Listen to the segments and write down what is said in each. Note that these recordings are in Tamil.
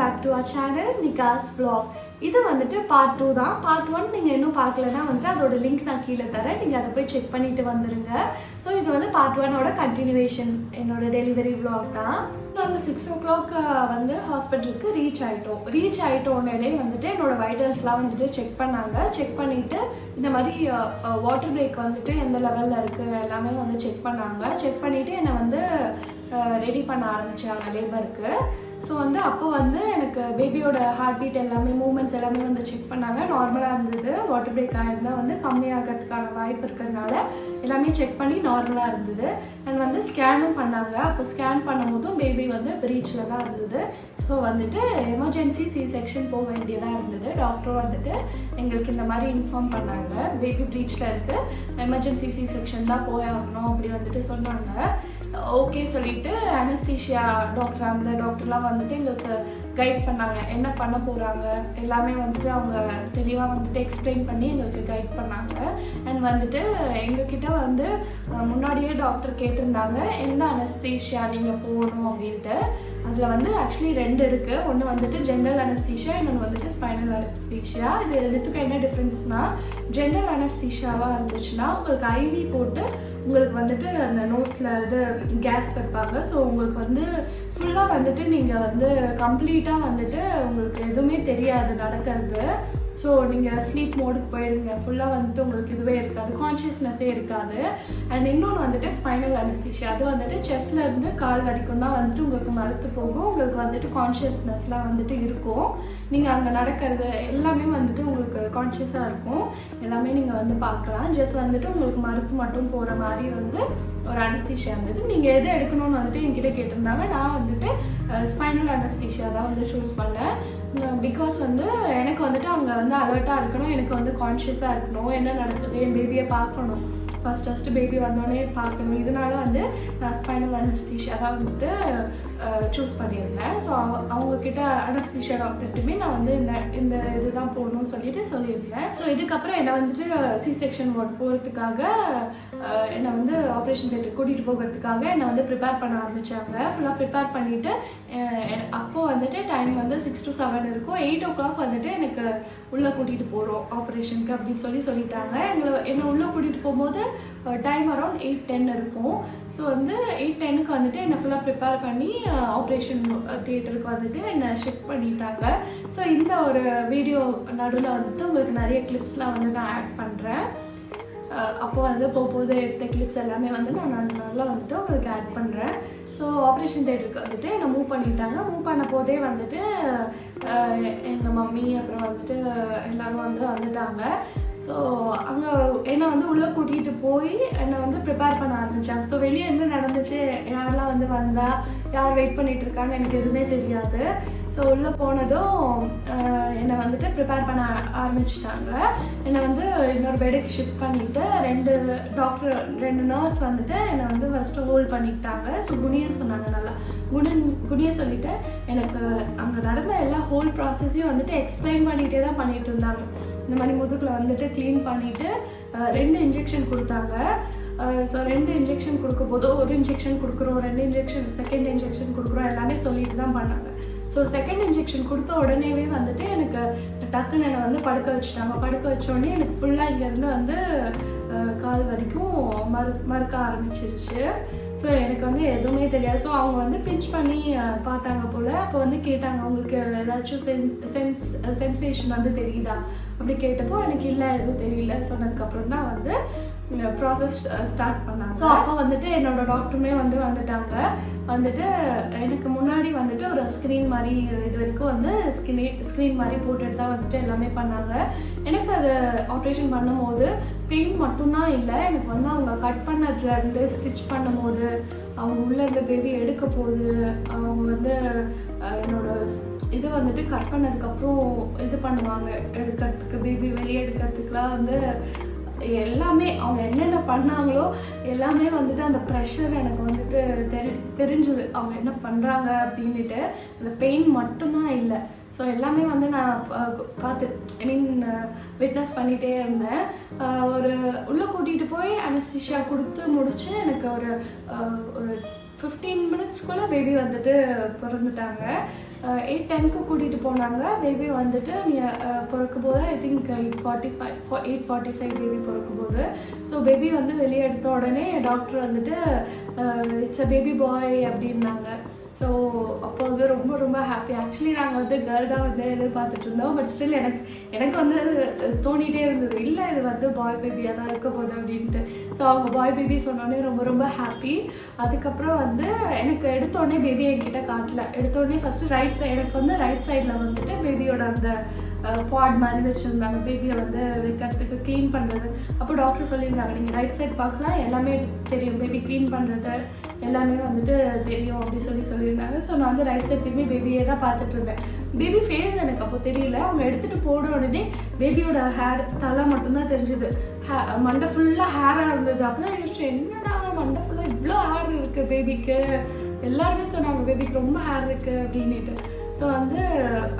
Back to our channel Nikas vlog. இது வந்துட்டு பார்ட் 2 தான். பார்ட் 1 நீங்கள் இன்னும் பார்க்கலன்னா வந்துட்டு அதோட லிங்க் நான் கீழே தரேன், நீங்கள் அதை போய் செக் பண்ணிட்டு வந்துடுங்க. ஸோ இது வந்து பார்ட் 1ஓட கண்டினியூவேஷன், என்னோட டெலிவரி vlog தான். நாங்கள் 6 o'clock வந்து ஹாஸ்பிட்டலுக்கு ரீச் ஆகிட்டோன்னே வந்துட்டு என்னோட வைட்டல்ஸ்லாம் வந்துட்டு செக் பண்ணாங்க. செக் பண்ணிவிட்டு இந்த மாதிரி வாட்டர் பிரேக் வந்துட்டு எந்த லெவலில் இருக்குது எல்லாமே வந்து செக் பண்ணாங்க. செக் பண்ணிவிட்டு என்னை வந்து ரெடி பண்ண ஆரம்பித்தாங்க லேபருக்கு. ஸோ வந்து அப்போ வந்து எனக்கு பேபியோட ஹார்ட் பீட் எல்லாமே மூமெண்ட்ஸ் எல்லாமே வந்து செக் பண்ணாங்க. நார்மலாக இருந்தது. வாட்டர் பிரேக் ஆகிருந்தால் வந்து கம்மியாகிறதுக்கான வாய்ப்பு இருக்கிறதுனால எல்லாமே செக் பண்ணி நார்மலாக இருந்தது. அண்ட் வந்து ஸ்கேனும் பண்ணாங்க. அப்போ ஸ்கேன் பண்ணும்போதும் பேபி வந்து ப்ரீச்சில் தான் இருந்தது. ஸோ வந்துட்டு எமர்ஜென்சி செக்ஷன் போக வேண்டியதாக இருந்தது. டாக்டர் வந்துட்டு எங்களுக்கு இந்த மாதிரி இன்ஃபார்ம் பண்ணாங்க, பேபி ப்ரீச்சில் இருக்குது, எமர்ஜென்சி செக்ஷன் தான் போயாகணும் அப்படி வந்துட்டு சொன்னாங்க. ஓகே சொல்லிவிட்டு அனஸ்தீஷியா டாக்டர், அந்த டாக்டர்லாம் வந்துட்டு எங்களுக்கு கைட் பண்ணாங்க, என்ன பண்ண போகிறாங்க எல்லாமே வந்துட்டு அவங்க தெளிவாக வந்துட்டு எக்ஸ்பிளைன் பண்ணி எங்களுக்கு கைட் பண்ணாங்க. அண்ட் வந்துட்டு எங்ககிட்ட வந்து முன்னாடியே டாக்டர் கேட்டிருந்தாங்க எந்த அனஸ்தீஷியா நீங்கள் போகணும் அப்படின்ட்டு. அதில் வந்து ஆக்சுவலி 2 இருக்குது. ஒன்று வந்துட்டு ஜென்ரல் அனஸ்தீஷியா, இன்னொன்று வந்துட்டு ஸ்பைனல் அனஸ்தீஷியா. இது ரெண்டுத்துக்கும் என்ன டிஃப்ரென்ஸ்னால், ஜென்ரல் அனஸ்தீஷியாவாக இருந்துச்சுன்னா உங்களுக்கு ஐவி போட்டு உங்களுக்கு வந்துட்டு அந்த நோஸில் இது கேஸ் வைப்பாங்க. ஸோ உங்களுக்கு வந்து ஃபுல்லாக வந்துட்டு நீங்கள் வந்து கம்ப்ளீட்டாக வந்துட்டு உங்களுக்கு எதுவுமே தெரியாது நடக்கிறது. ஸோ நீங்கள் ஸ்லீப் மோடுக்கு போயிடுங்க. ஃபுல்லாக வந்துட்டு உங்களுக்கு இதுவே இருக்காது, கான்ஷியஸ்னஸே இருக்காது. அண்ட் இன்னொன்று வந்துட்டு ஸ்பைனல் அனஸ்தீஷியா, அது வந்துட்டு செஸ்ட்லேருந்து கால் வரைக்கும் தான் வந்துட்டு உங்களுக்கு மறுத்து போகும். உங்களுக்கு வந்துட்டு கான்ஷியஸ்னஸ்லாம் வந்துட்டு இருக்கும். நீங்கள் அங்கே நடக்கிறது எல்லாமே வந்துட்டு உங்களுக்கு கான்ஷியஸாக இருக்கும். எல்லாமே நீங்கள் வந்து பார்க்கலாம். ஜஸ்ட் வந்துட்டு உங்களுக்கு மறுத்து மட்டும் போகிற மாதிரி வந்து ஒரு அனஸ்தீஷியா இருந்தது. நீங்கள் எது எடுக்கணும்னு வந்துட்டு என்கிட்ட கேட்டிருந்தாங்க. நான் வந்துட்டு ஸ்பைனல் அனஸ்தீஷியா தான் வந்து சூஸ் பண்ணேன். பிகாஸ் வந்து எனக்கு வந்துட்டு அவங்க வந்து அலர்ட்டாக இருக்கணும், எனக்கு வந்து கான்ஷியஸாக இருக்கணும், என்ன நடக்குது, என் பேபியை பார்க்கணும், ஃபஸ்ட்டு பேபி வந்தோடனே பார்க்கணும். இதனால வந்து நான் ஸ்பைனல் அனஸ்தீஷியா தான் வந்துட்டு சூஸ் பண்ணியிருந்தேன். ஸோ அவங்கக்கிட்ட அனஸ்தீஷியா டாக்டர்கிட்டுமே நான் வந்து இந்த இது தான் போகணும்னு சொல்லியிருந்தேன். ஸோ இதுக்கப்புறம் என்னை வந்துட்டு செக்ஷன் வார்டு போகிறதுக்காக என்னை வந்து ஆப்ரேஷன் தியேட்டர் கூட்டிகிட்டு போகிறதுக்காக என்னை வந்து ப்ரிப்பேர் பண்ண ஆரம்பித்தாங்க. ஃபுல்லாக ப்ரிப்பேர் பண்ணிவிட்டு அப்போது வந்துட்டு டைம் வந்து 6 to 7 இருக்கும். 8 o'clock வந்துட்டு எனக்கு உள்ளே கூட்டிகிட்டு போகிறோம் ஆப்ரேஷனுக்கு அப்படின்னு சொல்லிட்டாங்க. என்னை உள்ளே கூட்டிகிட்டு போகும்போது டைம் அரௌண்ட் 8:10 இருக்கும். ஸோ வந்து 8:10க்கு வந்துட்டு என்னை ஃபுல்லாக ப்ரிப்பேர் பண்ணி ஆப்ரேஷன் தியேட்டருக்கு வந்துட்டு என்னை ஷிஃப்ட் பண்ணிட்டாங்க. ஸோ இந்த ஒரு வீடியோ நடுவில் வந்துட்டு உங்களுக்கு நிறைய கிளிப்ஸ்லாம் வந்து நான் ஆட் பண்ணுறேன். அப்போ வந்து போகும்போது எடுத்த கிளிப்ஸ் எல்லாமே வந்து நான் நல்லா வந்துட்டு உங்களுக்கு ஆட் பண்ணுறேன். ஸோ ஆப்ரேஷன் தியேட்டருக்கு வந்துட்டு என்னை மூவ் பண்ணிட்டாங்க. மூவ் பண்ண போதே வந்துட்டு எங்கள் மம்மி அப்புறம் வந்துட்டு எல்லோரும் வந்துட்டாங்க. ஸோ அங்கே என்னை வந்து உள்ளே கூட்டிகிட்டு போய் என்னை வந்து ப்ரிப்பேர் பண்ண ஆரம்பித்தாங்க. ஸோ வெளியே என்ன நடந்துச்சு, யாரெல்லாம் வந்தால் யார் வெயிட் பண்ணிகிட்ருக்கான்னு எனக்கு எதுவுமே தெரியாது. ஸோ உள்ளே போனதும் என்னை வந்துட்டு ப்ரிப்பேர் பண்ண ஆரம்பிச்சிட்டாங்க. என்னை வந்து இன்னொரு பெட்டுக்கு ஷிஃப்ட் பண்ணிவிட்டு 2 நர்ஸ் வந்துட்டு என்னை வந்து ஃபஸ்ட்டு ஹோல்ட் பண்ணிக்கிட்டாங்க. ஸோ குனியை சொன்னாங்க, நல்லா குனியை சொல்லிவிட்டு எனக்கு அங்கே நடந்த எல்லா ஹோல் ப்ராசஸையும் வந்துட்டு எக்ஸ்பிளைன் பண்ணிகிட்டே தான் பண்ணிகிட்டு இருந்தாங்க. இந்த மாதிரி முதுகில் வந்துட்டு க்ளீன் பண்ணிவிட்டு 2 இன்ஜெக்ஷன் கொடுத்தாங்க. ஸோ 2 இன்ஜெக்ஷன் கொடுக்கும் போது ஒரு இன்ஜெக்ஷன் கொடுக்குறோம், 2 இன்ஜெக்ஷன், செகண்ட் இன்ஜெக்ஷன் கொடுக்குறோம், எல்லாமே சொல்லிட்டு தான் பண்ணாங்க. ஸோ செகண்ட் இன்ஜெக்ஷன் கொடுத்த உடனேவே வந்துட்டு எனக்கு டக்குன்னு என்னை வந்து படுக்க வச்சுட்டாங்க. படுக்க வச்சோடனே எனக்கு ஃபுல்லாக இங்கேருந்து வந்து கால் வரைக்கும் மறுக்க ஆரம்பிச்சிருச்சு. ஸோ எனக்கு வந்து எதுவுமே தெரியாது. ஸோ அவங்க வந்து பிஞ்ச் பண்ணி பார்த்தாங்க போல். அப்போ வந்து கேட்டாங்க, உங்களுக்கு ஏதாச்சும் சென்சேஷன் வந்து தெரியுதா அப்படி கேட்டப்போ எனக்கு இல்லை, எதுவும் தெரியல சொன்னதுக்கப்புறம் தான் வந்து ப்ராசஸ் ஸ்டார்ட் பண்ணாங்க. ஸோ அப்போ வந்துட்டு என்னோட டாக்டருமே வந்துட்டாங்க. வந்துட்டு எனக்கு முன்னாடி வந்துட்டு ஒரு ஸ்க்ரீன் மாதிரி இது வரைக்கும் வந்து ஸ்க்ரீன் மாதிரி போட்டுட்டு தான் வந்துட்டு எல்லாமே பண்ணாங்க. எனக்கு அது ஆப்ரேஷன் பண்ணும்போது பெயின் மட்டும்தான் இல்லை, எனக்கு வந்து அவங்க கட் பண்ணதுலேருந்து ஸ்டிச் பண்ணும்போது, அவங்க உள்ளே இருந்த பேபி எடுக்க போகுது, அவங்க வந்து என்னோட இது வந்துட்டு கட் பண்ணதுக்கப்புறம் இது பண்ணுவாங்க எடுக்கிறதுக்கு, பேபி வெளியே எடுக்கிறதுக்குலாம் வந்து எல்லாமே அவங்க என்னென்ன பண்ணாங்களோ எல்லாமே வந்துட்டு அந்த ப்ரெஷர் எனக்கு வந்துட்டு தெரிஞ்சுது அவங்க என்ன பண்ணுறாங்க அப்படின்ட்டு. அந்த பெயின் மட்டும்தான் இல்லை. ஸோ எல்லாமே வந்து நான் விட்னஸ் பண்ணிகிட்டே இருந்தேன். ஒரு உள்ளே கூட்டிகிட்டு போய் அனஸ்தீஷியா கொடுத்து முடிச்சு எனக்கு ஒரு 15 மினிட்ஸ்க்குள்ளே பேபி வந்துட்டு பிறந்துட்டாங்க. 8:10க்கு கூட்டிகிட்டு போனாங்க. பேபி வந்துட்டு பிறக்கும் போது ஐ திங்க் 8:45 பேபி பிறக்கும் போது. ஸோ பேபி வந்து வெளியே எடுத்த உடனே டாக்டர் வந்துட்டு இட்ஸ் அ பேபி பாய் அப்படின்னாங்க. ஸோ அப்போ வந்து ரொம்ப ரொம்ப ஹாப்பி. ஆக்சுவலி நாங்கள் வந்து கேர்ள் தான் வந்து எதிர்பார்த்துட்டு இருந்தோம். பட் ஸ்டில் எனக்கு வந்து தோணிகிட்டே இருந்தது, இல்லை இது வந்து பாய் பேபியாக தான் இருக்க போகுது அப்படின்ட்டு. ஸோ அவங்க பாய் பேபி சொன்னோடனே ரொம்ப ரொம்ப ஹாப்பி. அதுக்கப்புறம் வந்து எனக்கு எடுத்தோடனே பேபி என்கிட்ட காட்டல. எடுத்தோடனே ஃபஸ்ட்டு ரைட் சைடு, எனக்கு வந்து ரைட் சைடில் வந்துட்டு பேபியோட அந்த பாட் மாதிரி வச்சுருந்தாங்க, பேபியை வந்து வைக்கிறதுக்கு க்ளீன் பண்ணுறது. அப்போ டாக்டர் சொல்லியிருந்தாங்க, நீங்கள் ரைட் சைட் பார்க்கலாம் எல்லாமே தெரியும், பேபி க்ளீன் பண்ணுறது எல்லாமே வந்துட்டு தெரியும் அப்படி சொல்லியிருந்தாங்க. ஸோ நான் வந்து ரைட் சைட் திரும்பி பேபியே தான் பார்த்துட்டு இருந்தேன். பேபி ஃபேஸ் எனக்கு அப்போ தெரியல. அவங்க எடுத்துகிட்டு போன உடனே பேபியோட ஹேர் தலை மட்டும்தான் தெரிஞ்சுது. மண்டை ஃபுல்லாக ஹேராக இருந்தது. அப்போ தான் யோசிச்சு, என்னடா மண்டை ஃபுல்லாக இவ்வளோ ஹேர் இருக்குது பேபிக்கு. எல்லாருமே சொன்னாங்க பேபிக்கு ரொம்ப ஹேர் இருக்குது அப்படின்ட்டு. ஸோ வந்து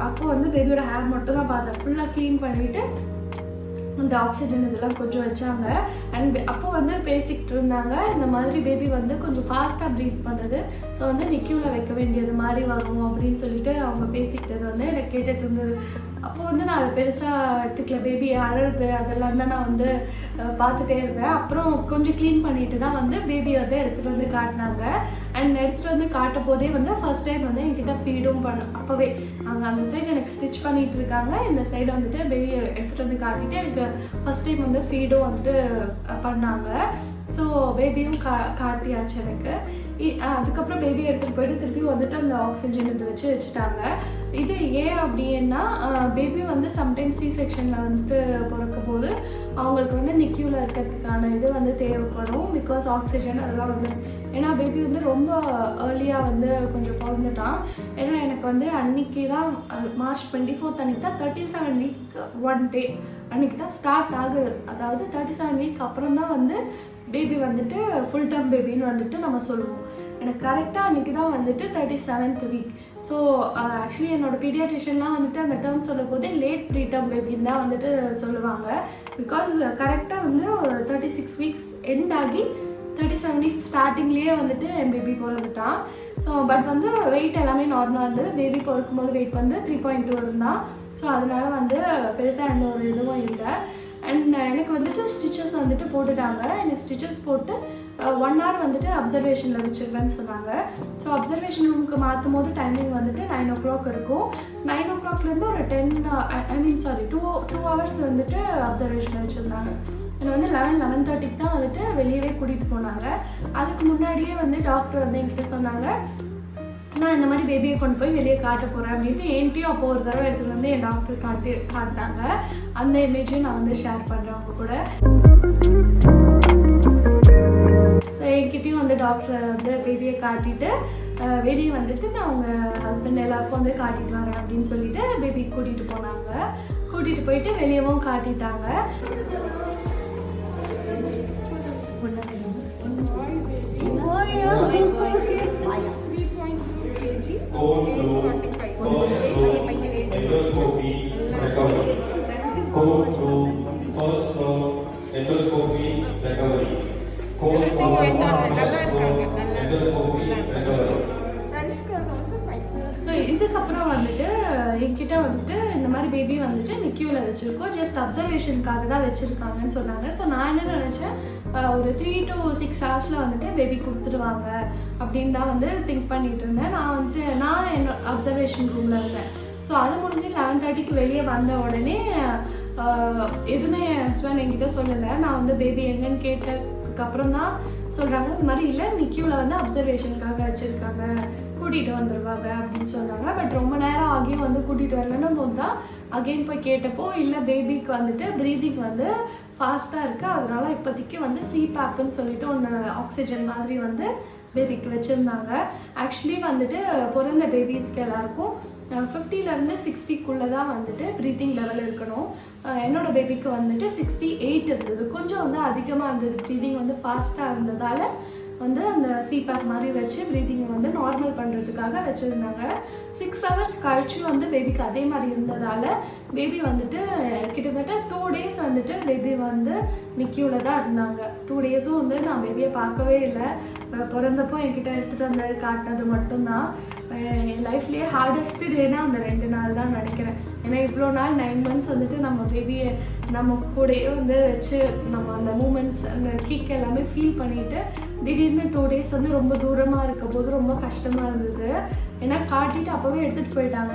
அப்போ வந்து பேபியோட ஹேர் மட்டும் தான் பார்த்தேன். ஃபுல்லாக க்ளீன் பண்ணிவிட்டு அந்த ஆக்சிஜன் இதெல்லாம் கொஞ்சம் வச்சாங்க. அண்ட் அப்போ வந்து பேசிக்கிட்டு இருந்தாங்க, இந்த மாதிரி பேபி வந்து கொஞ்சம் ஃபாஸ்ட்டாக ப்ரீத் பண்ணுறது, ஸோ வந்து நிக்யூவில் வைக்க வேண்டியது மாதிரி வரும் அப்படின்னு சொல்லிட்டு அவங்க பேசிக்கிட்டது வந்து எனக்கு கேட்டுட்டு இருந்தது. அப்போ வந்து நான் அதை பெருசாக எடுத்துக்கல. பேபி அழுறது அதெல்லாம் தான் நான் வந்து பார்த்துட்டே இருந்தேன். அப்புறம் கொஞ்சம் க்ளீன் பண்ணிட்டு தான் வந்து பேபி வந்து எடுத்துகிட்டு வந்து காட்டினாங்க. அண்ட் எடுத்துகிட்டு வந்து காட்ட போதே வந்து ஃபர்ஸ்ட் டைம் வந்து என்கிட்ட ஃபீடும் அப்போவே அங்கே அந்த சைடு எனக்கு ஸ்டிச் பண்ணிகிட்டு இருக்காங்க, இந்த சைடு வந்துட்டு பேபி எடுத்துகிட்டு வந்து காட்டிட்டு எனக்கு ஃபர்ஸ்ட் டைம் வந்து ஃபீடும் வந்துட்டு பண்ணாங்க. ஸோ பேபியும் காட்டியாச்சு எனக்கு. அதுக்கப்புறம் பேபி எடுத்துகிட்டு போய்ட்டு திருப்பி வந்துட்டு அந்த ஆக்சிஜன் இதை வச்சுட்டாங்க. இது ஏன் அப்படின்னா பேபி வந்து சம்டைம்ஸ் சி செக்ஷனில் வந்துட்டு பிறக்கும் போது அவங்களுக்கு வந்து நிக்யூவில் இருக்கிறதுக்கான இது வந்து தேவைப்படும். பிகாஸ் ஆக்சிஜன் அதெல்லாம் வந்து, ஏன்னா பேபி வந்து ரொம்ப ஏர்லியாக வந்து கொஞ்சம் பிறந்துட்டான். ஏன்னா எனக்கு வந்து அன்னைக்கு தான் March 24 அன்றைக்கி தான் 37 வீக் 1 day அன்றைக்கி தான் ஸ்டார்ட் ஆகுது. அதாவது 37 வீக் அப்புறம் தான் வந்து பேபி வந்துட்டு ஃபுல் டேர்ம் பேபின்னு வந்துட்டு நம்ம சொல்லுவோம். எனக்கு கரெக்டாக அன்றைக்கி தான் வந்துட்டு 37th வீக். ஸோ ஆக்சுவலி என்னோடய பீடியாட்ரிஷியன்லாம் வந்துட்டு அந்த டேர்ம் சொல்லும் போதே லேட் ப்ரீ டேர்ம் பேபின்னு தான் வந்துட்டு சொல்லுவாங்க. பிகாஸ் கரெக்டாக வந்து 36 வீக்ஸ் எண்ட் ஆகி 37 வீக்ஸ் ஸ்டார்டிங்லேயே வந்துட்டு என் பேபி பிறந்துட்டான். ஸோ பட் வந்து வெயிட் எல்லாமே நார்மலாக இருந்தது. பேபி பிறக்கும் போது வெயிட் வந்து 3.2 இருந்தான். ஸோ அதனால வந்து பெருசாக எந்த ஒரு இதுவும் இல்லை. அண்ட் எனக்கு வந்துட்டு ஸ்டிச்சஸ் வந்துட்டு போட்டுட்டாங்க. எனக்கு ஸ்டிச்சஸ் போட்டு 1 hour வந்துட்டு அப்சர்வேஷனில் வச்சுருவேன்னு சொன்னாங்க. ஸோ அப்சர்வேஷன் ரூமுக்கு மாற்றும் போது டைமிங் வந்துட்டு 9 o'clock இருக்கும். 9 o'clockலேருந்து ஒரு 2 hours வந்துட்டு அப்சர்வேஷனில் வச்சுருந்தாங்க. என்னை வந்து 11:30க்கு தான் வந்துட்டு வெளியவே கூட்டிகிட்டு போனாங்க. அதுக்கு முன்னாடியே வந்து டாக்டர் வந்து என்கிட்ட சொன்னாங்க, நான் இந்த மாதிரி பேபியை கொண்டு போய் வெளியே காட்ட போகிறேன் அப்படின்ட்டு. என்கிட்டயும் அப்போ ஒரு தடவை எடுத்துகிட்டு வந்து என் டாக்டர் காட்டினாங்க. அந்த இமேஜையும் நான் வந்து ஷேர் பண்ணுறேன் அவங்க கூட. ஸோ என்கிட்டயும் வந்து டாக்டர் வந்து பேபியை காட்டிட்டு வெளியே வந்துட்டு நான் அவங்க ஹஸ்பண்ட் எல்லாருக்கும் வந்து காட்டிட்டு வரேன் அப்படின்னு சொல்லிட்டு பேபி கூட்டிகிட்டு போனாங்க. கூட்டிகிட்டு போயிட்டு வெளியவும் காட்டிட்டாங்க. இதுக்கப்புறம் வந்துட்டு என்கிட்ட வந்துட்டு இந்த மாதிரி பேபி வந்துட்டு நிக்யூவில் வச்சுருக்கோம், ஜஸ்ட் அப்சர்வேஷனுக்காக தான் வச்சுருக்காங்கன்னு சொன்னாங்க. ஸோ நான் என்ன நினச்சேன், ஒரு 3 to 6 hours வந்துட்டு பேபி கொடுத்துடுவாங்க அப்படின்னு தான் வந்து திங்க் பண்ணிட்டு இருந்தேன். நான் என்னோட அப்சர்வேஷன் ரூமில் இருந்தேன். ஸோ அது முடிஞ்சு 11:30க்கு வெளியே வந்த உடனே எதுவுமே ஹஸ்பண்ட் என்கிட்ட சொல்லலை. நான் வந்து பேபி எங்கன்னு கேட்டதுக்கப்புறம் தான் சொல்கிறாங்க, இந்த மாதிரி இல்லை நிக்யூவில் வந்து அப்சர்வேஷனுக்காக வச்சுருக்காங்க, கூட்டிகிட்டு வந்துடுவாங்க அப்படின்னு சொன்னாங்க. பட் ரொம்ப நேரம் ஆகியும் வந்து கூட்டிகிட்டு வரலன்னும் போது தான் அகெயின் போய் கேட்டப்போ, இல்லை பேபிக்கு வந்துட்டு ப்ரீதிங் வந்து ஃபாஸ்ட்டாக இருக்குது, அதனால் இப்போதைக்கு வந்து CPAPன்னு சொல்லிட்டு ஒன்று ஆக்சிஜன் மாதிரி வந்து பேபிக்கு வச்சுருந்தாங்க. ஆக்சுவலி வந்துட்டு பிறந்த பேபிஸ்க்கு எல்லாருக்கும் 50லேருந்து 60க்குள்ளே தான் வந்துட்டு ப்ரீத்திங் லெவல் இருக்கணும். என்னோடய பேபிக்கு வந்துட்டு 68 இருந்தது. கொஞ்சம் வந்து அதிகமாக இருந்தது. ப்ரீதிங் வந்து ஃபாஸ்ட்டாக இருந்ததால் வந்து அந்த சிபேக் மாதிரி வச்சு ப்ரீத்திங்கை வந்து நார்மல் பண்ணுறதுக்காக வச்சுருந்தாங்க. 6 hours கழிச்சு வந்து பேபிக்கு அதே மாதிரி இருந்ததால் பேபி வந்துட்டு கிட்டத்தட்ட 2 days வந்துட்டு பேபி வந்து நிக்கியூவில் தான் இருந்தாங்க. 2 days-ம் வந்து நான் பேபியை பார்க்கவே இல்லை. பிறந்தப்போ என்கிட்ட எடுத்துகிட்டு வந்து காட்டினது மட்டும்தான். என் லைஃப்லேயே ஹார்டஸ்ட் டேனா அந்த 2 நாள் தான் நினைக்கிறேன். ஏன்னா இவ்வளோ நாள் 9 months வந்துட்டு நம்ம பேபியை நம்ம கூடயே வந்து வச்சு நம்ம அந்த மூமெண்ட்ஸ் அந்த கிக் எல்லாமே ஃபீல் பண்ணிவிட்டு திடீர்னு 2 days வந்து ரொம்ப தூரமாக இருக்க போது ரொம்ப கஷ்டமாக இருந்தது. ஏன்னா காட்டிட்டு அப்போவே எடுத்துகிட்டு போயிட்டாங்க.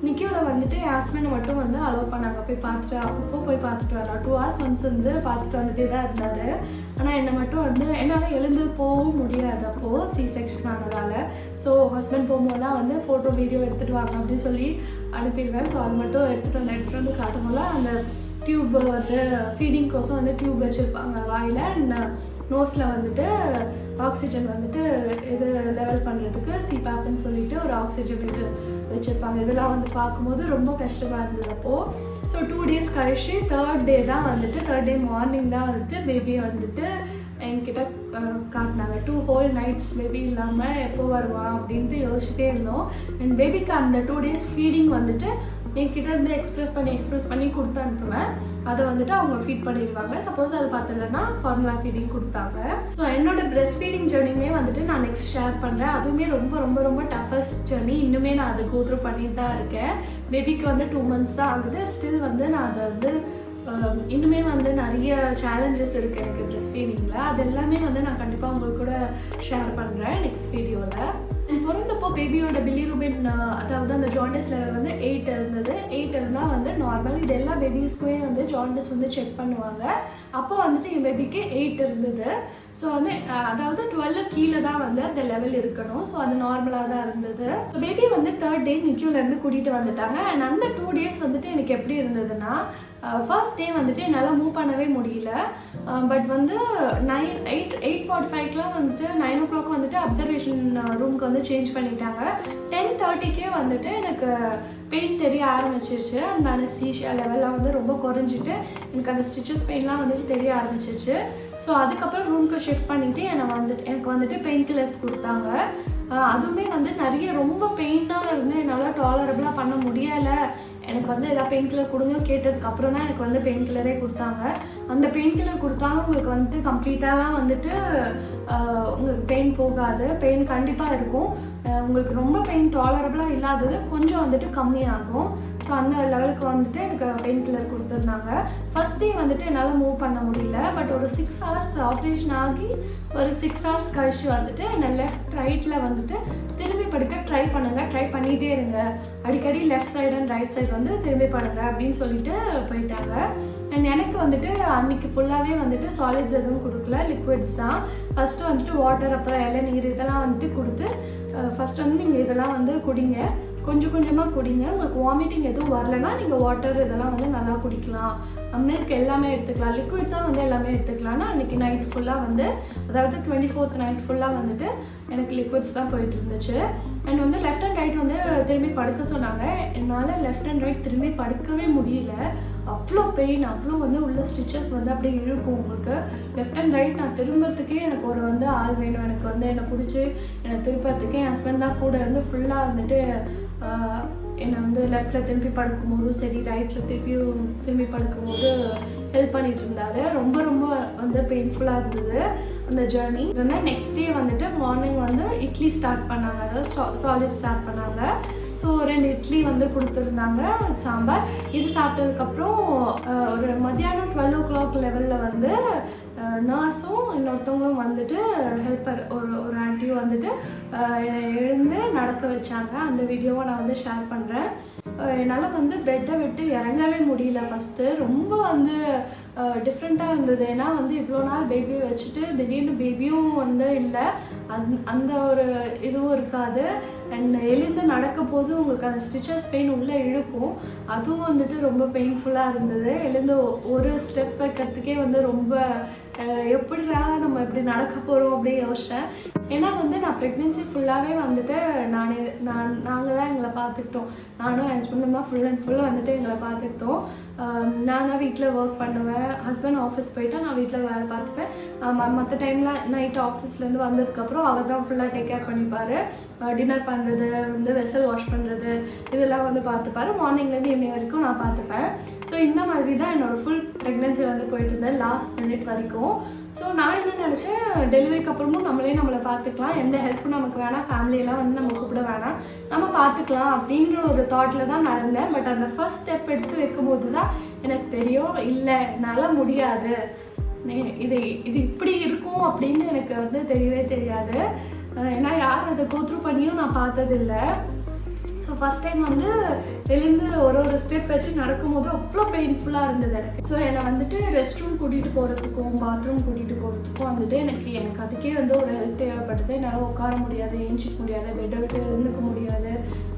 நிக்கியூவில் வந்துட்டு என் ஹஸ்பண்ட் மட்டும் வந்து அலோவ் பண்ணாங்க, போய் பார்த்துட்டு அப்பப்போ போய் பார்த்துட்டு வரலாம். 2 hours once வந்து பார்த்துட்டு வந்துட்டே தான் இருந்தார். ஆனால் என்னை மட்டும் வந்து என்னால் எழுந்து போகவும் முடியாது அப்போது C-section ஆனதால். ஸோ ஹஸ்பண்ட் போகும்போது தான் வந்து ஃபோட்டோ வீடியோ எடுத்துகிட்டு வாங்க அப்படின்னு சொல்லி அனுப்பிடுவேன். ஸோ அது மட்டும் எடுத்துகிட்டு வந்து காட்டும்போது அந்த டியூப் வந்து ஃபீடிங் கோசம் வந்து டியூப் வச்சுருப்பாங்க வாயில். அண்ட் நோஸில் வந்துட்டு ஆக்சிஜன் வந்துட்டு இது லெவல் பண்ணுறதுக்கு சிபேப்னு சொல்லிட்டு ஒரு ஆக்சிஜன் இது வச்சுருப்பாங்க. இதெல்லாம் வந்து பார்க்கும்போது ரொம்ப கஷ்டமாக இருந்தது அப்போது. ஸோ 2 days கழிச்சு 3rd day தான் வந்துட்டு 3rd day மார்னிங் தான் வந்துட்டு பேபியை வந்துட்டு என்கிட்ட காட்டினாங்க. 2 whole nights பேபி இல்லாமல் எப்போ வருவான் அப்படின்ட்டு யோசிச்சுட்டே இருந்தோம். அண்ட் பேபிக்கு அந்த 2 days ஃபீடிங் வந்துட்டு என்கிட்ட இருந்து எக்ஸ்ப்ரெஸ் பண்ணி கொடுத்து அனுப்புவேன். அதை வந்துட்டு அவங்க ஃபீட் பண்ணிடுவாங்க. சப்போஸ் அது பார்த்தலன்னா ஃபார்முலா ஃபீடிங் கொடுத்தாங்க. ஸோ என்னோட பிரெஸ்ட் ஃபீடிங் ஜேர்னியுமே வந்துட்டு நான் நெக்ஸ்ட் ஷேர் பண்ணுறேன். அதுவுமே ரொம்ப ரொம்ப ரொம்ப டஃபஸ்ட் ஜேர்னி. இன்னுமே நான் அதை கோத்ரூ பண்ணிட்டு தான் இருக்கேன். பேபிக்கு வந்து 2 months தான் ஆகுது. ஸ்டில் வந்து நான் அதை வந்து இன்னுமே வந்து நிறைய சேலஞ்சஸ் இருக்குது எனக்கு பிரெஸ்ட் ஃபீடிங்கில். அது எல்லாமே வந்து நான் கண்டிப்பாக உங்களுக்கு கூட ஷேர் பண்ணுறேன் நெக்ஸ்ட் வீடியோவில். பிறந்தப்போ பேபியோட பிலிரூபின் அதாவது அந்த ஜாண்டிஸ் லெவல் வந்து 8 இருந்தது. 8 இருந்தால் வந்து நார்மல். இது எல்லா பேபிஸ்க்குமே வந்து ஜாண்டிஸ் வந்து செக் பண்ணுவாங்க. அப்போ வந்துட்டு என் பேபிக்கு 8 இருந்தது. ஸோ வந்து அதாவது 12 கீழே தான் வந்து அந்த லெவல் இருக்கணும். ஸோ அது நார்மலாக தான் இருந்தது. ஸோ பேபி வந்து 3rd day நிக்கியூலேருந்து கூட்டிகிட்டு வந்துட்டாங்க. அண்ட் அந்த 2 days வந்துட்டு எனக்கு எப்படி இருந்ததுன்னா, ஃபர்ஸ்ட் டே வந்துட்டு என்னால் மூவ் பண்ணவே முடியல. பட் வந்து 8:45க்குலாம் வந்துட்டு 9 o'clock வந்துட்டு அப்சர்வேஷன் ரூமுக்கு வந்து சேஞ்ச் பண்ணிட்டாங்க. 10:30க்கே வந்துட்டு எனக்கு பெயின் தெரிய ஆரம்பிச்சிருச்சு. அந்த அனஸ்தீஷியா லெவல்லாம் வந்து ரொம்ப குறைஞ்சிட்டு எனக்கு அந்த ஸ்டிச்சஸ் பெயின்லாம் வந்துட்டு தெரிய ஆரம்பிச்சிருச்சு. ஸோ அதுக்கப்புறம் ரூமுக்கு ஷிஃப்ட் பண்ணிவிட்டு எனக்கு வந்துட்டு பெயின் கில்லர்ஸ் கொடுத்தாங்க. அதுவுமே வந்து நிறைய ரொம்ப பெயினாக இருந்து என்னால் டாலரபிளாக பண்ண முடியலை. எனக்கு வந்து எதாவது பெயின் கில்லர் கொடுங்க கேட்டதுக்கப்புறம் தான் எனக்கு வந்து பெயின் கில்லரே கொடுத்தாங்க. அந்த பெயின் கில்லர் கொடுத்தாலும் உங்களுக்கு வந்துட்டு கம்ப்ளீட்டாலாம் வந்துட்டு உங்களுக்கு பெயின் போகாது. பெயின் கண்டிப்பாக இருக்கும். உங்களுக்கு ரொம்ப பெயின் டாலரபிளாக இல்லாதது கொஞ்சம் வந்துட்டு கம்மியாகும். ஸோ அந்த லெவலுக்கு வந்துட்டு எனக்கு பெயின் கில்லர் கொடுத்துருந்தாங்க. ஃபர்ஸ்ட் டே வந்துட்டு என்னால் மூவ் பண்ண முடியல. பட் ஒரு 6 hours ஆப்ரேஷன் ஆகி ஒரு 6 hours கழிச்சு வந்துட்டு என்னை லெஃப்ட் ரைட்டில் வந்துட்டு திரும்பி படுக்க ட்ரை பண்ணிகிட்டே இருங்க. அடிக்கடி left side and right side வந்து திரும்பி படுங்க அப்படின்னு சொல்லிட்டு போயிட்டாங்க. அண்ட் எனக்கு வந்துட்டு அன்றைக்கி ஃபுல்லாகவே வந்துட்டு சாலிட்ஸ் எதுவும் கொடுக்கல, லிக்விட்ஸ் தான். ஃபஸ்ட்டு வந்துட்டு வாட்டர், அப்புறம் இளநீர் இதெல்லாம் வந்துட்டு கொடுத்து ஃபஸ்ட் வந்து நீங்கள் இதெல்லாம் வந்து குடிங்க, கொஞ்சம் கொஞ்சமாக குடிங்க. உங்களுக்கு வாமிட்டிங் எதுவும் வரலைன்னா நீங்கள் வாட்டர் இதெல்லாம் வந்து நல்லா குடிக்கலாம். மில்க் எல்லாமே எடுத்துக்கலாம், லிக்விட்ஸாக வந்து எல்லாமே எடுத்துக்கலாம்னா அன்றைக்கி நைட் ஃபுல்லாக வந்து அதாவது 24th நைட் ஃபுல்லாக வந்துட்டு எனக்கு லிக்விட்ஸ் தான் போயிட்டு இருந்துச்சு. அண்ட் வந்து லெஃப்ட் அண்ட் ரைட் வந்து திரும்பி படுக்க சொன்னாங்க. என்னால் லெஃப்ட் அண்ட் ரைட் திரும்பி படுக்கவே முடியல. அவ்வளோ பெயின், அவ்வளோ வந்து உள்ள ஸ்டிச்சஸ் வந்து அப்படியே இழுக்கும் உங்களுக்கு. லெஃப்ட் அண்ட் ரைட் நான் திரும்புறதுக்கே எனக்கு ஒரு வந்து ஆள் வேணும். எனக்கு வந்து என்னை பிடிச்சி என்னை திருப்பறதுக்கே என் ஹஸ்பண்ட் தான் கூட இருந்து ஃபுல்லாக வந்துட்டு என்னை வந்து லெஃப்டில் திரும்பி படுக்கும்போதும் சரி, ரைட்டில் திரும்பி படுக்கும்போது ஹெல்ப் பண்ணிட்டு இருந்தார். ரொம்ப ரொம்ப வந்து பெயின்ஃபுல்லாக இருந்தது அந்த ஜேர்னி. நெக்ஸ்ட் டே வந்துட்டு மார்னிங் வந்து இட்லி ஸ்டார்ட் பண்ணாங்க, அதாவது சாலிட் ஸ்டார்ட் பண்ணாங்க. ஸோ 2 இட்லி வந்து கொடுத்துருந்தாங்க, சாம்பார். இது சாப்பிட்டதுக்கப்புறம் ஒரு மத்தியானம் 12 o'clock லெவலில் வந்து நர்ஸும் இன்னொருத்தவங்களும் வந்துட்டு ஹெல்ப்பர் ஒரு ஆண்டியும் வந்துட்டு என்னை எழுந்து நடக்க வச்சாங்க. அந்த வீடியோவை நான் வந்து ஷேர் பண்ணுறேன். என்னால் வந்து பெட்டை விட்டு இறங்கவே முடியல. ஃபஸ்ட்டு ரொம்ப வந்து டிஃப்ரெண்ட்டாக இருந்தது. ஏன்னா வந்து இவ்வளோ நாள் பேபியை வச்சுட்டு திடீர்னு பேபியும் வந்து இல்லை, அந்த ஒரு இதுவும் இருக்காது. அண்ட் எழுந்து நடக்க போது உங்களுக்கு அந்த ஸ்டிச்சஸ் பெயின் உள்ளே இழுக்கும், அதுவும் வந்துட்டு ரொம்ப பெயின்ஃபுல்லாக இருந்தது. எழுந்து ஒரு ஸ்டெப் வைக்கிறதுக்கே வந்து ரொம்ப எப்படிடா நம்ம இப்படி நடக்க போகிறோம் அப்படின்னு யோசித்தேன். ஏன்னா வந்து நான் ப்ரெக்னென்சி ஃபுல்லாகவே வந்துட்டு நாங்கள் தான் எங்களை பார்த்துக்கிட்டோம். நானும் ஹஸ்பண்டும் தான் ஃபுல் அண்ட் ஃபுல் வந்துட்டு எங்களை பார்த்துக்கிட்டோம். நான் தான் வீட்டில் ஒர்க் பண்ணுவேன். ஹஸ்பண்ட் ஆஃபீஸ் போயிட்டா நான் வீட்டில் வேலை பார்த்துப்பேன். மற்ற டைமில் நைட்டு ஆஃபீஸ்லேருந்து வந்ததுக்கப்புறம் அவர் தான் ஃபுல்லாக டேக் கேர் பண்ணிப்பார். டின்னர் பண்ணுறது வந்து வெசல் வாஷ் பண்ணுறது இதெல்லாம் வந்து பார்த்துப்பாரு. மார்னிங்லேருந்து ஈவினிங் வரைக்கும் நான் பார்த்துப்பேன். ஸோ இந்த மாதிரி தான் என்னோடய ஃபுல் ப்ரெக்னென்சி வந்து போயிட்டு இருந்தேன் லாஸ்ட் மினிட் வரைக்கும். ஸோ நான் என்ன நினச்சேன், டெலிவரிக்கு அப்புறமும் நம்மளை பார்த்துக்கலாம், எந்த ஹெல்ப்பும் நமக்கு வேணாம், ஃபேமிலியெல்லாம் வந்து நம்ம கூப்பிட வேணாம், நம்ம பார்த்துக்கலாம் அப்படின்ற ஒரு தாட்டில் தான் நான் இருந்தேன். பட் அந்த ஃபர்ஸ்ட் ஸ்டெப் எடுத்து வைக்கும்போது தான் எனக்கு தெரியும், இல்லை என்னால் முடியாது, இது இப்படி இருக்கும் அப்படின்னு எனக்கு வந்து தெரியவே தெரியாது. ஏன்னா யார் அதை கோத்ரூ பண்ணியும் நான் பார்த்ததில்லை. ஸோ ஃபஸ்ட் டைம் வந்து எழுந்து ஒரு ஸ்டெப் வச்சு நடக்கும்போது அவ்வளோ பெயின்ஃபுல்லாக இருந்தது எனக்கு. ஸோ என்னை வந்துட்டு ரெஸ்ட் ரூம் கூட்டிகிட்டு போகிறதுக்கும் பாத்ரூம் கூட்டிகிட்டு போகிறதுக்கும் வந்துட்டு எனக்கு அதுக்கே வந்து ஒரு ஹெல்ப் தேவைப்படுது. என்னால் உட்கார முடியாது, ஏஞ்சிக்க முடியாது, பெட்டை விட்டு எழுந்துக்க முடியாது,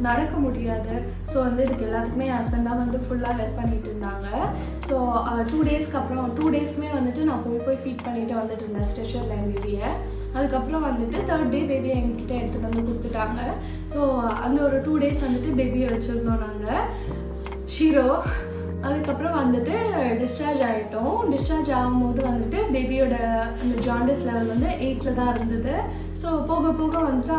நடக்க முடியாது. ஸோ வந்து இதுக்கு எல்லாத்துக்குமே என் ஹஸ்பண்ட் தான் வந்து ஃபுல்லாக ஹெல்ப் பண்ணிகிட்டு இருந்தாங்க. ஸோ 2 டேஸ்க்கு அப்புறம் 2 டேஸ்க்குமே வந்துட்டு நான் போய் ஃபீட் பண்ணிட்டு வந்துட்டு இருந்தேன் ஸ்ட்ரெச்சரில் என் பேபியை. அதுக்கப்புறம் வந்துட்டு 3rd டே பேபியை எங்ககிட்ட எடுத்துகிட்டு வந்து கொடுத்துட்டாங்க. ஸோ அந்த ஒரு 2 டேஸ் வந்துட்டு பேபியை வச்சுருந்தோம் நாங்கள் ஷீரோ. அதுக்கப்புறம் வந்துட்டு டிஸ்சார்ஜ் ஆகிட்டோம். டிஸ்சார்ஜ் ஆகும்போது வந்துட்டு பேபியோட அந்த ஜாண்டிஸ் லெவல் வந்து 8ல் தான் இருந்தது. ஸோ போக போக வந்துட்டு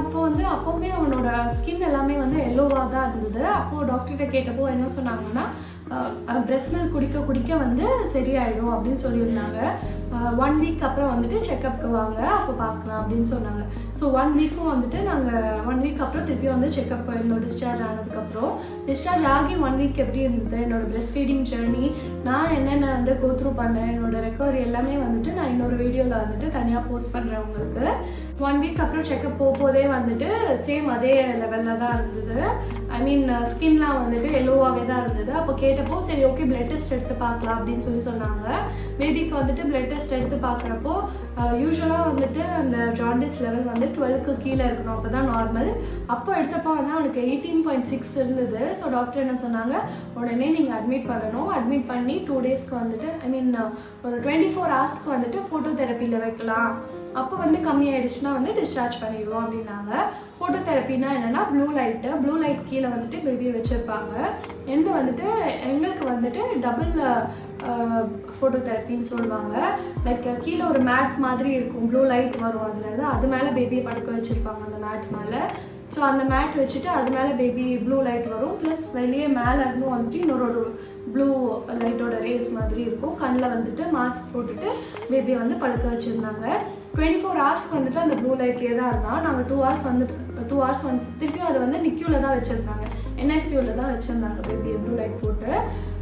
அப்போவுமே அவனோட ஸ்கின் எல்லாமே வந்து எல்லோவாக தான் இருந்தது. அப்போது டாக்டர்கிட்ட கேட்டப்போ என்ன சொன்னாங்கன்னா, பிரெஸ்ட் மில்க் குடிக்க வந்து சரியாயிடும் அப்படின்னு சொல்லியிருந்தாங்க. 1 வீக் அப்புறம் வந்துட்டு செக்கப்புக்கு வாங்க, அப்போ பார்க்கலாம் அப்படின்னு சொன்னாங்க. ஸோ 1 வீக்கும் வந்துட்டு நாங்கள் 1 வீக் அப்புறம் திருப்பி வந்து செக்கப் போயிருந்தோம். டிஸ்சார்ஜ் ஆனதுக்கப்புறம் டிஸ்சார்ஜ் ஆகி 1 வீக் எப்படி இருந்தது, என்னோடய பிரெஸ்ட் ஃபீடிங் ஜேர்னி, நான் என்னென்ன வந்து கோத்ரூ பண்ணேன், என்னோடய ரெக்கவரி எல்லாமே வந்துட்டு நான் இன்னொரு வீடியோவில் வந்துட்டு தனியாக போஸ்ட் பண்ணுறேன் உங்களுக்கு. 1 வீக் அப்புறம் செக்கப் போதே வந்துட்டு சேம் அதே லெவலில் தான் இருந்தது. ஐ மீன் ஸ்கின்லாம் வந்துட்டு எல்லோவாகவே தான் இருந்தது. அப்போ கேட்டப்போ சரி ஓகே பிளட் டெஸ்ட் எடுத்து பார்க்கலாம் அப்படின்னு சொன்னாங்க. பேபிக்கு வந்துட்டு பிளட் டெஸ்ட் எடுத்து பார்க்குறப்போ யூஸ்வலாக வந்துட்டு அந்த ஜாண்டிஸ் லெவல் வந்து 12க்கு கீழே இருக்கணும், அப்போ தான் நார்மல். அப்போ எடுத்தப்போ வந்து அவனுக்கு 18.6 இருந்தது. ஸோ டாக்டர் என்ன சொன்னாங்க, உடனே நீங்கள் அட்மிட் பண்ணணும். அட்மிட் பண்ணி 2 டேஸ்க்கு வந்துட்டு ஐ மீன் ஒரு 24 ஹவர்ஸ்க்கு வந்துட்டு ஃபோட்டோ தெரப்பியில் வைக்கலாம். அப்போ வந்து கம்மியாயிடுச்சுன்னா வந்து டிஸ்சார்ஜ் பண்ணிடுவோம் அப்படின்னாங்க. ஃபோட்டோ தெரப்பினா என்னென்னா ப்ளூ லைட் கீழே வந்துட்டு பேபியை வச்சுருப்பாங்க. எங்களுக்கு வந்துட்டு டபுள் ஃபோட்டோ தெரப்பின்னு சொல்லுவாங்க. லைக் கீழே ஒரு மேட் மாதிரி இருக்கும், ப்ளூ லைட் வரும், அது மேலே பேபியை படுக்க வச்சுருப்பாங்க அந்த மேட் மேலே. ஸோ அந்த மேட் வச்சுட்டு அது மேலே பேபி ப்ளூ லைட் வரும், ப்ளஸ் வெளியே மேலே இருந்தும் வந்துட்டு இன்னொரு ப்ளூ லைட்டோட ரேஸ் மாதிரி இருக்கும். கண்ணில் வந்துட்டு மாஸ்க் போட்டுட்டு பேபியை வந்து படுக்க வச்சுருந்தாங்க. 24 ஹவர்ஸ்க்கு வந்துட்டு அந்த ப்ளூ லைட்லேயே தான் இருந்தால். நாங்கள் 2 ஹவர்ஸ் ஒன்ஸ் திருப்பியும் அதை வந்து நிக்யூவில் தான் வச்சுருந்தாங்க, NICUவில் தான் வச்சுருந்தாங்க பேபியை ப்ளூ லைட் போட்டு.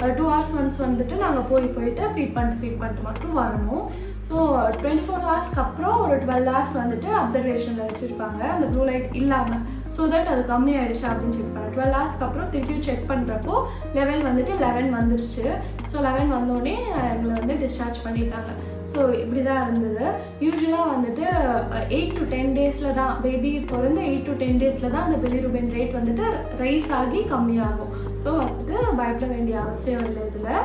2 ஹவர்ஸ் ஒன்ஸ் வந்துட்டு நாங்கள் போயிட்டு ஃபீட் பண்ணிட்டு மட்டும் வரணும். ஸோ 24 ஹவர்ஸ்க்கு அப்புறம் ஒரு 12 ஹவர்ஸ் வந்துட்டு அப்சர்வேஷனில் வச்சுருப்பாங்க அந்த ப்ளூ லைட் இல்லாமல். ஸோ தட் அது கம்மியாயிடுச்சு அப்படின்னு செக் பண்ணேன். 12 ஹவர்ஸ்க்கு அப்புறம் திருப்பியும் செக் பண்ணுறப்போ லெவல் வந்துட்டு 11 வந்துருச்சு. ஸோ 11 வந்தோடனே எங்களை வந்து டிஸ்சார்ஜ் பண்ணிட்டாங்க. ஸோ இப்படி தான் இருந்தது. யூஸ்வலாக வந்துட்டு 8 to 10 டேஸில் தான் பேபி பிறந்து 8 to 10 டேஸில் தான் அந்த பிலிருபின் ரேட் வந்துட்டு ரைஸ் ஆகி கம்மியாகும். ஸோ வந்துட்டு பயப்பட வேண்டிய அவசியம் இல்லை இதில்.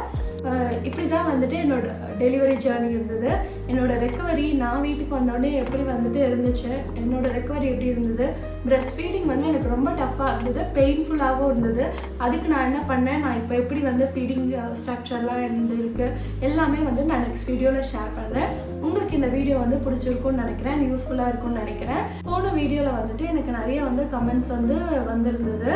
இப்படி தான் வந்துட்டு என்னோட டெலிவரி ஜேர்னி இருந்தது. என்னோடய ரெக்கவரி நான் வீட்டுக்கு வந்தோடனே எப்படி வந்துட்டு இருந்துச்சு, என்னோடய ரெக்கவரி எப்படி இருந்தது, பிரெஸ்ட் ஃபீடிங் வந்து எனக்கு ரொம்ப டஃப்பாக இருந்தது, பெயின்ஃபுல்லாகவும் இருந்தது. அதுக்கு நான் என்ன பண்ணேன், நான் இப்போ எப்படி வந்து ஃபீடிங் ஸ்ட்ரக்சர்லாம் இருக்குது எல்லாமே வந்து நான் நெக்ஸ்ட் வீடியோவில் ஷேர் பண்ணுறேன். உங்களுக்கு இந்த வீடியோ வந்து பிடிச்சிருக்குன்னு நினைக்கிறேன், யூஸ்ஃபுல்லாக இருக்கும்னு நினைக்கிறேன். போன வீடியோவில் வந்துட்டு எனக்கு நிறைய வந்து கமெண்ட்ஸ் வந்து வந்திருந்தது,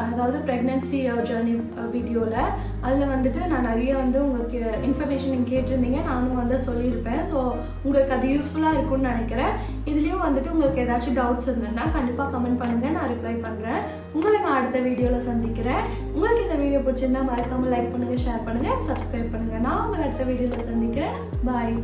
அதாவது ப்ரெக்னென்சி ஜேர்னி வீடியோவில். அதில் வந்துட்டு நான் நிறைய வந்து உங்களுக்கு இன்ஃபர்மேஷன் நீங்கள் கேட்டிருந்தீங்க, நானும் வந்து சொல்லியிருப்பேன். ஸோ உங்களுக்கு அது யூஸ்ஃபுல்லாக இருக்கும்னு நினைக்கிறேன். இதுலேயும் வந்துட்டு உங்களுக்கு ஏதாச்சும் டவுட்ஸ் இருந்ததுன்னா கண்டிப்பாக கமெண்ட் பண்ணுங்கள், நான் ரிப்ளை பண்ணுறேன். உங்களை நான் அடுத்த வீடியோவில் சந்திக்கிறேன். உங்களுக்கு இந்த வீடியோ பிடிச்சிருந்தா மறக்காமல் லைக் பண்ணுங்கள், ஷேர் பண்ணுங்கள், சப்ஸ்கிரைப் பண்ணுங்கள். நான் உங்களை அடுத்த வீடியோவில் சந்திக்கிறேன். பாய்.